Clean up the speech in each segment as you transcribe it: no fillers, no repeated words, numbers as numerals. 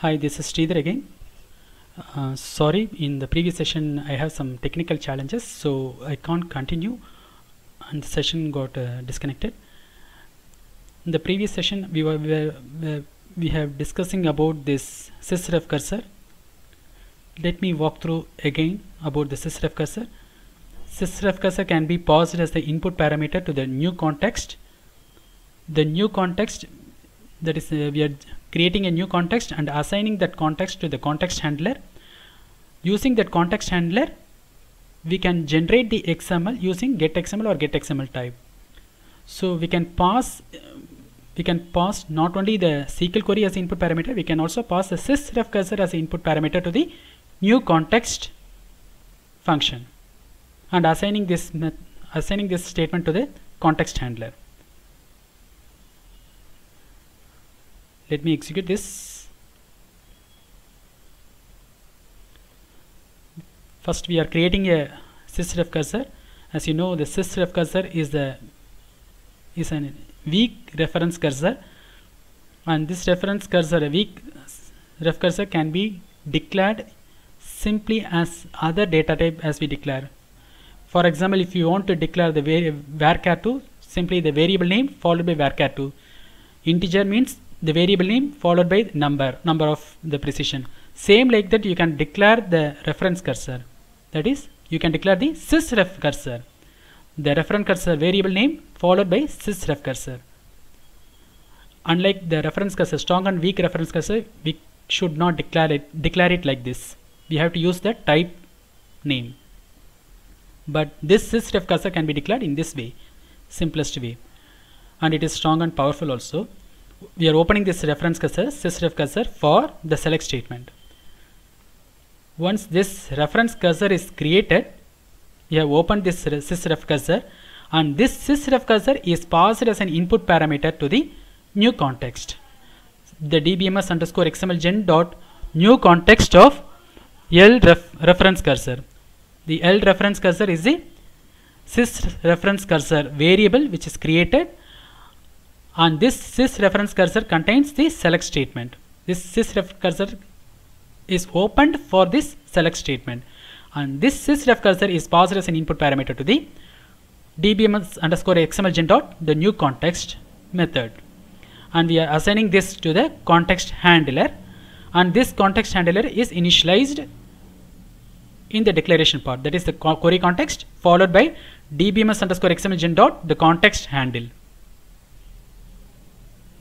Hi, this is Sridhar again. Sorry, in the previous session I have some technical challenges, so I can't continue and the session got disconnected. In the previous session we have discussing about this sysref cursor. Let me walk through again about the sysref cursor. Sysref cursor can be passed as the input parameter to the new context. The new context, that is we are creating a new context and assigning that context to the context handler. Using that context handler we can generate the XML using getXML or getXML type. So we can pass not only the SQL query as input parameter, we can also pass the sysref cursor as input parameter to the new context function and assigning this statement to the context handler. Let me execute this. First we are creating a sysref cursor. As you know, the sysref cursor is a weak reference cursor, and this reference cursor, a weak ref cursor, can be declared simply as other data type as we declare. For example, if you want to declare the varchar2, simply the variable name followed by varchar2. Integer means the variable name followed by number of the precision. Same like that you can declare the reference cursor, that is you can declare the sysref cursor, the reference cursor variable name followed by sysref cursor. Unlike the reference cursor, strong and weak reference cursor, we should not declare it like this. We have to use the type name. But this sysref cursor can be declared in this way, simplest way, and it is strong and powerful also. We are opening this reference cursor, sysref cursor, for the select statement. Once this reference cursor is created, we have opened this sysref cursor, and this sysref cursor is passed as an input parameter to the new context. The dbms underscore xml gen dot new context of reference cursor. The reference cursor is the sysreference cursor variable which is created, and this sysreference cursor contains the select statement. This sysref cursor is opened for this select statement, and this sysref cursor is passed as an input parameter to the dbms underscore xml gen dot the new context method, and we are assigning this to the context handler, and this context handler is initialized in the declaration part, that is the query context followed by dbms underscore xml gen dot the context handle.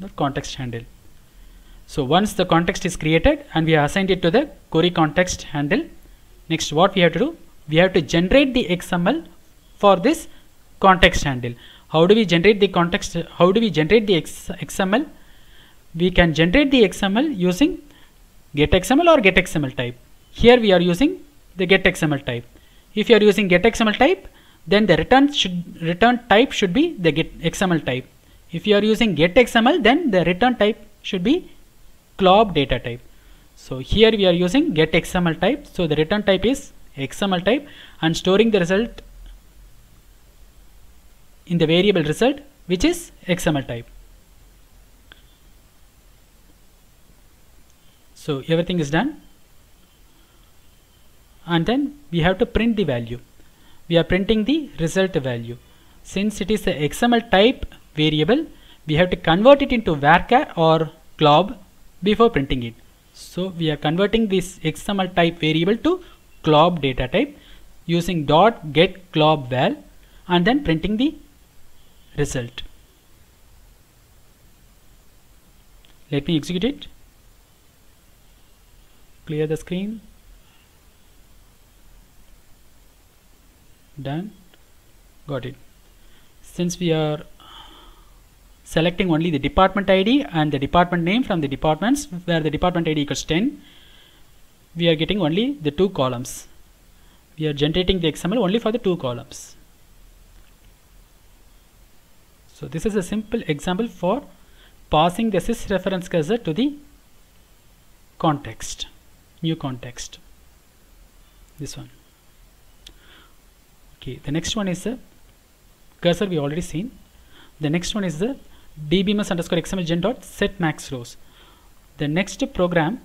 The context handle. So once the context is created and we have assigned it to the query context handle, next what we have to do, we have to generate the XML for this context handle. How do we generate the context? How do we generate the XML? We can generate the XML using getXML or getXML type. Here we are using the getXML type. If you are using getXML type, then the return type should be the getXML type. If you are using getXML, then the return type should be glob data type. So here we are using getXML type, so the return type is XML type, and storing the result in the variable result which is XML type. So everything is done, and then we have to print the value. We are printing the result value. Since it is a XML type variable, we have to convert it into varchar or glob before printing it. So we are converting this XML type variable to glob data type using dot get glob val, and then printing the result. Let me execute it. Clear the screen. Done. Got it. Since we are selecting only the department ID and the department name from the departments where the department ID equals 10, we are getting only the 2 columns. We are generating the XML only for the 2 columns. So this is a simple example for passing the sysreference cursor to the context, new context. This one. Okay, the next one is the cursor we already seen. The next one is the dbms underscore xml gen dot set max rows. The next program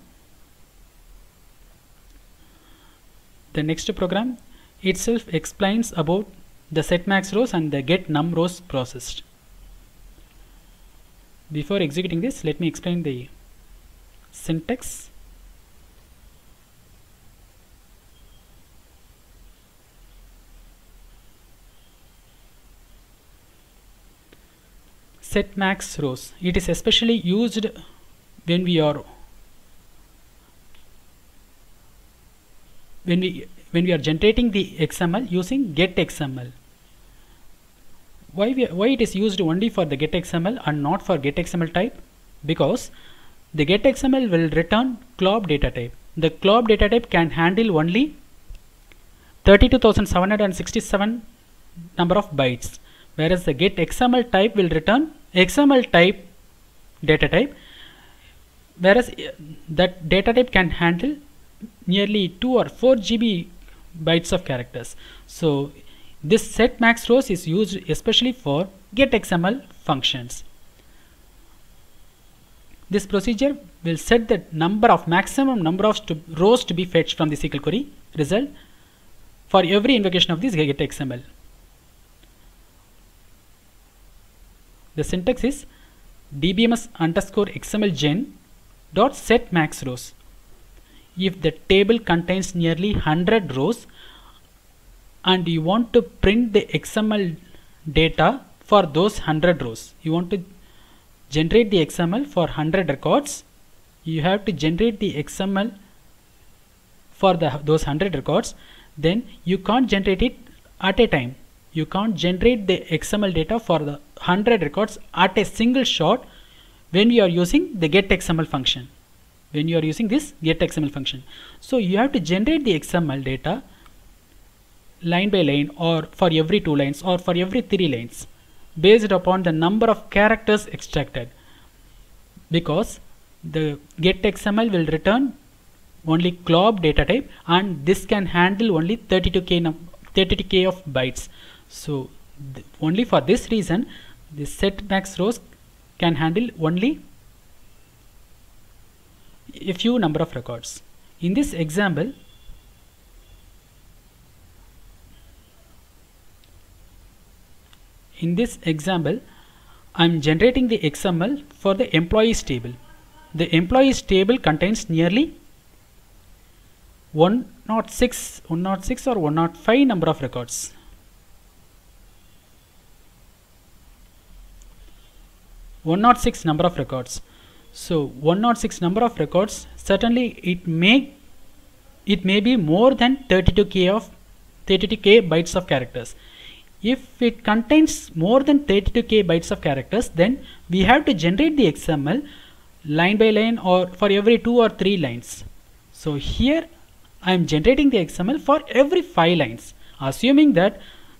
The next program itself explains about the set max rows and the get num rows process. Before executing this, let me explain the syntax. Set max rows. It is especially used when we are generating the XML using getXML. Why it is used only for the getXML and not for getXML type? Because the getXML will return glob data type. The glob data type can handle only 32,767 number of bytes, whereas the getXML type will return XML type data type, whereas that data type can handle nearly 2 or 4 GB bytes of characters. So this set max rows is used especially for getXML functions. This procedure will set the maximum number of rows to be fetched from the SQL query result for every invocation of this getXML. The syntax is dbms_xmlgen dot set max rows. If the table contains nearly 100 rows and you want to print the XML data for those 100 rows, you want to generate the XML for 100 records, you have to generate the XML for those 100 records. Then you can't generate it at a time. You can't generate the XML data for the 100 records at a single shot when you are using the getXML function. When you are using this getXML function, so you have to generate the XML data line by line, or for every 2 lines, or for every 3 lines, based upon the number of characters extracted, because the getXML will return only glob data type, and this can handle only 32K of bytes. So only for this reason, the set max rows can handle only a few number of records. In this example, I am generating the XML for the employees table. The employees table contains nearly 106 or 105 number of records. Number of records. So 106 number of records, certainly it may be more than 32K bytes of characters. If it contains more than 32K bytes of characters, then we have to generate the XML line by line, or for every 2 or 3 lines. So here I am generating the XML for every 5 lines, assuming that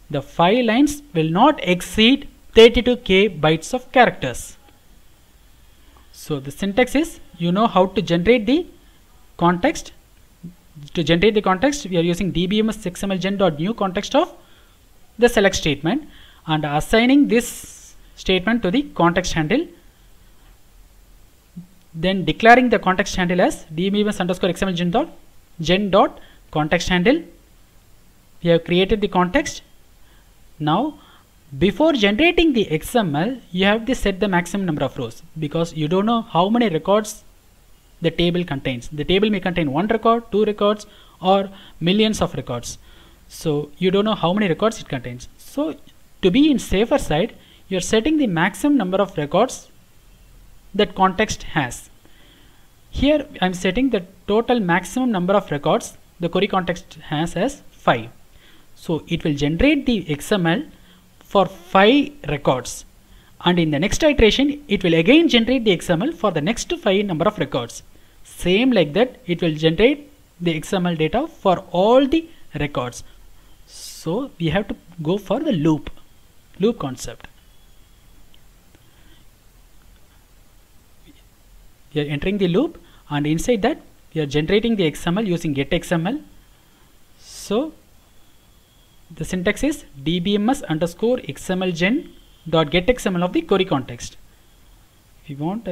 the 5 lines will not exceed 32K bytes of characters. So the syntax is, you know how to generate the context. To generate the context, we are using dbms_xmlgen.new context of the select statement and assigning this statement to the context handle, then declaring the context handle as dbms_xmlgen.context handle. We have created the context. Now before generating the XML, you have to set the maximum number of rows, because you don't know how many records the table contains. The table may contain 1 record, 2 records, or millions of records. So you don't know how many records it contains. So to be in safer side, you are setting the maximum number of records that context has. Here I am setting the total maximum number of records the query context has as 5. So it will generate the XML for 5 records, and in the next iteration it will again generate the XML for the next 5 number of records. Same like that, it will generate the XML data for all the records. So we have to go for the loop concept. We are entering the loop, and inside that we are generating the XML using getXML. So the syntax is dbms_xmlgen.getXML of the query context. If you want,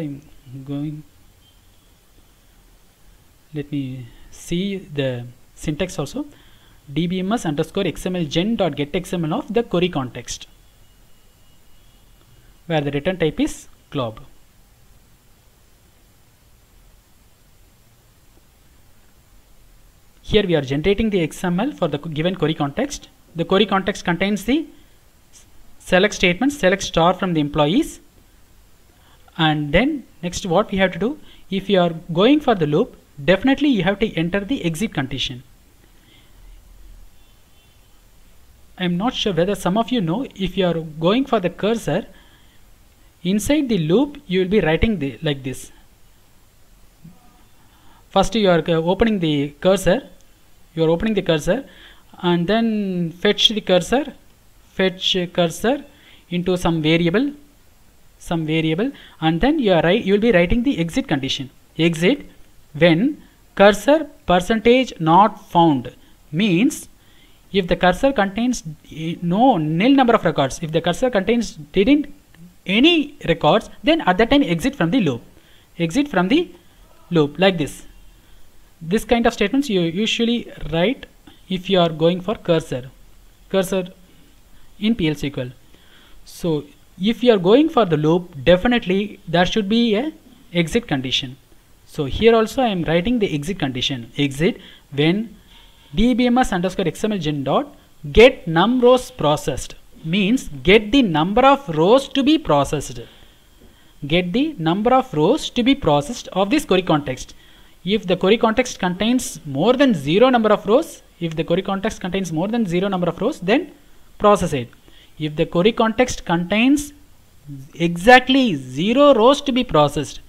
let me see the syntax also. dbms underscore xml gen dot get xml of the query context, where the return type is glob. Here we are generating the XML for the given query context. The query context contains the select statement, select star from the employees, and then next what we have to do, if you are going for the loop, definitely you have to enter the exit condition. I am not sure whether some of you know, if you are going for the cursor inside the loop, you will be writing like this. First you are opening the cursor, and then fetch cursor into some variable, and then you will be writing the exit condition. Exit when cursor percentage not found, means if the cursor contains nil number of records, if the cursor contains didn't any records, then at that time exit from the loop, like this. This kind of statements you usually write if you are going for cursor in PL SQL. So if you are going for the loop, definitely there should be a exit condition. So here also I am writing the exit condition. Exit when dbms underscore xml gen dot get num rows processed, means get the number of rows to be processed. Get the number of rows to be processed of this query context. If the query context contains more than 0 number of rows, then process it. If the query context contains exactly 0 rows to be processed,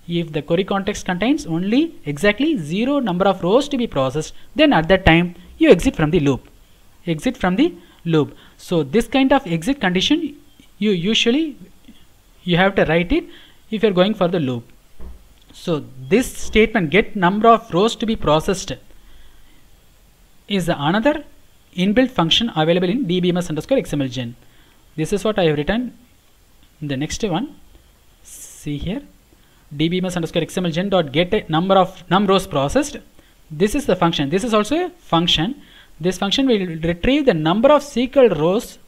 if the query context contains only exactly 0 number of rows to be processed, then at that time you exit from the loop. So this kind of exit condition you have to write it if you are going for the loop. So this statement, get number of rows to be processed, is another inbuilt function available in dbms underscore xml gen. This is what I have written in the next one. See here, dbms underscore xml gen dot get a number of num rows processed. This is the function. This is also a function. This function will retrieve the number of SQL rows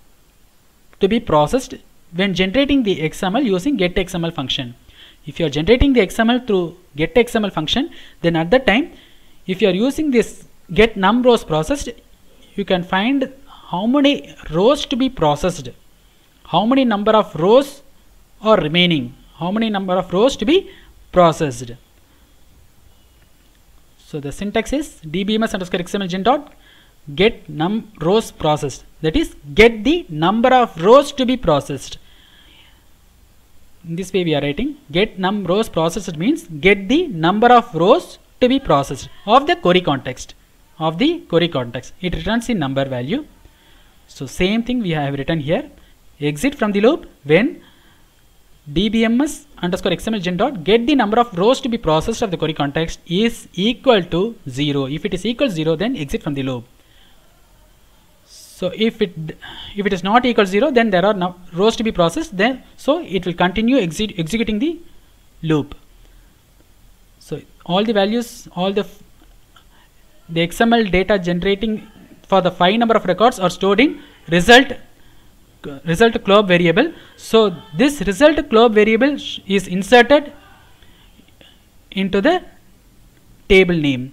to be processed when generating the XML using getXML function. If you are generating the XML through getXML function, then at that time, if you are using this get num rows processed, you can find how many rows to be processed, how many number of rows are remaining, how many number of rows to be processed. So the syntax is dbms underscore xml gen dot get num rows processed, that is get the number of rows to be processed. In this way we are writing get num rows processed, means get the number of rows to be processed of the query context. It returns in number value. So same thing we have written here. Exit from the loop when dbms underscore xml gen dot get the number of rows to be processed of the query context is equal to 0. If it is equal to 0, then exit from the loop. So if it is not equal to 0, then there are no rows to be processed, then so it will continue executing the loop. So all the values, all the XML data generating for the 5 number of records are stored in result glob variable. So this result glob variable is inserted into the table name,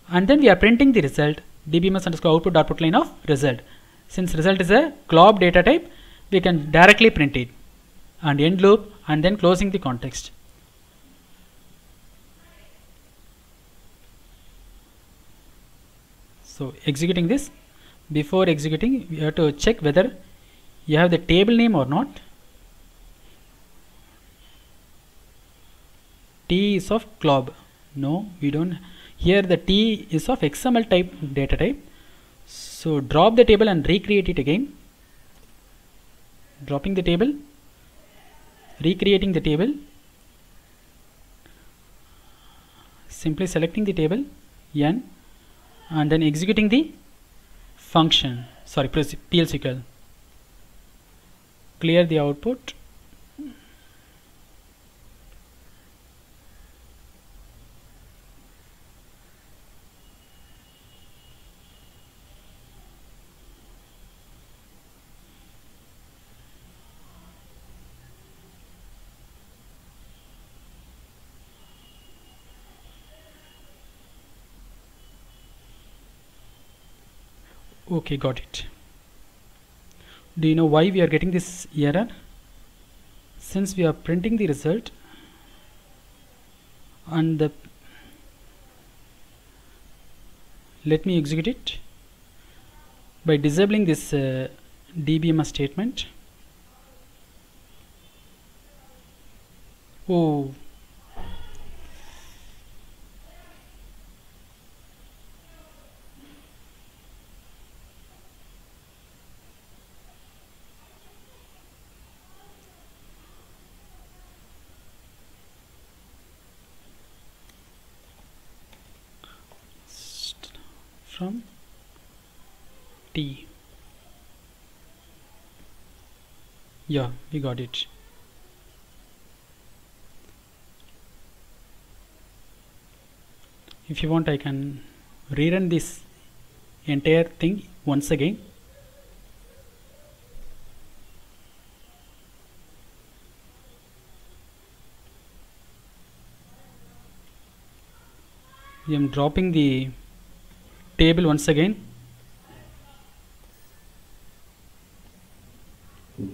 and then we are printing the result dbms underscore output dot put line of result. Since result is a glob data type, we can directly print it, and end loop, and then closing the context. So executing this, before executing we have to check whether you have the table name or not. T is of glob. No, we don't. Here the T is of XML type data type. So drop the table and recreate it again. Dropping the table, recreating the table, simply selecting the table N, and then executing the function. Sorry, press PL SQL. Clear the output. Okay, got it. Do you know why we are getting this error? Since we are printing the result and let me execute it by disabling this dbms statement. Oh, from T. Yeah, we got it. If you want, I can rerun this entire thing once again. I am dropping the table once again,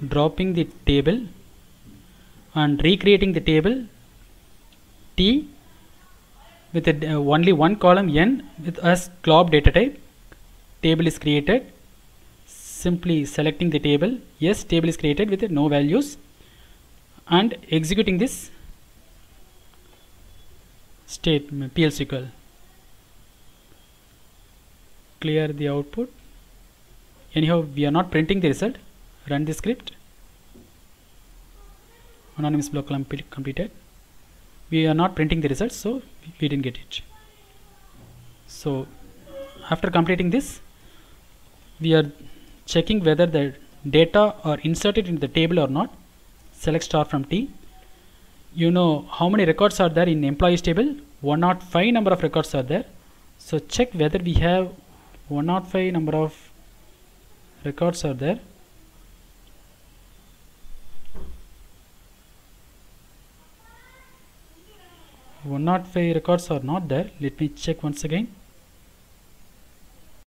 dropping the table and recreating the table T with only one column N with as glob data type. Table is created. Simply selecting the table. Yes, table is created with no values and executing this statement PL SQL. Clear the output. Anyhow, we are not printing the result. Run the script. Anonymous block completed. We are not printing the results, so we didn't get it. So after completing this, we are checking whether the data are inserted into the table or not. Select star from T. You know how many records are there in employees table? 105 number of records are there. So check whether we have 105 number of records are there. One not 5 records are not there. Let me check once again.